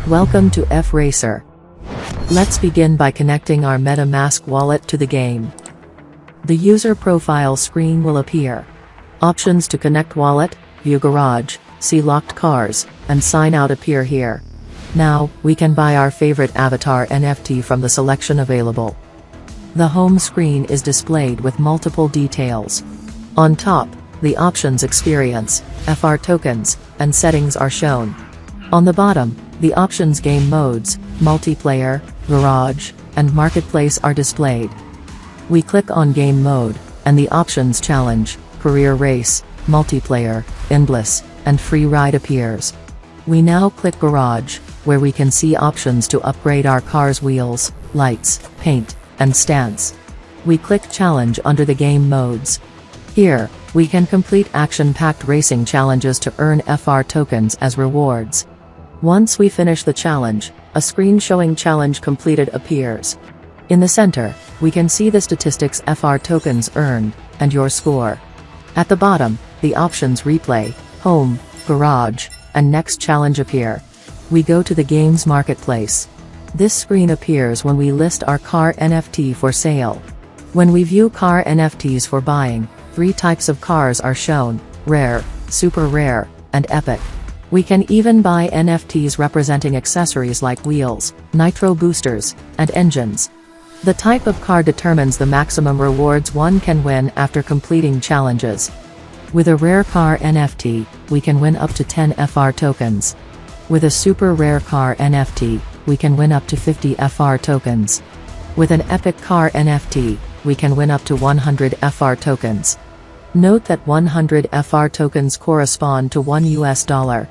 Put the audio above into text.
Welcome to F Racer. Let's begin by connecting our MetaMask wallet to the game. The user profile screen will appear. Options to connect wallet, view garage, see locked cars, and sign out appear here. Now, we can buy our favorite avatar NFT from the selection available. The home screen is displayed with multiple details. On top, the options experience, FR tokens, and settings are shown. On the bottom, the options game modes, multiplayer, garage, and marketplace are displayed. We click on game mode, and the options challenge, career race, multiplayer, endless, and free ride appears. We now click garage, where we can see options to upgrade our car's wheels, lights, paint, and stance. We click challenge under the game modes. Here, we can complete action-packed racing challenges to earn FR tokens as rewards. Once we finish the challenge, a screen showing challenge completed appears. In the center, we can see the statistics FR tokens earned, and your score. At the bottom, the options replay, home, garage, and next challenge appear. We go to the game's marketplace. This screen appears when we list our car NFT for sale. When we view car NFTs for buying, 3 types of cars are shown: rare, super rare, and epic. We can even buy NFTs representing accessories like wheels, nitro boosters, and engines. The type of car determines the maximum rewards one can win after completing challenges. With a rare car NFT, we can win up to 10 FR tokens. With a super rare car NFT, we can win up to 50 FR tokens. With an epic car NFT, we can win up to 100 FR tokens. Note that 100 FR tokens correspond to $1.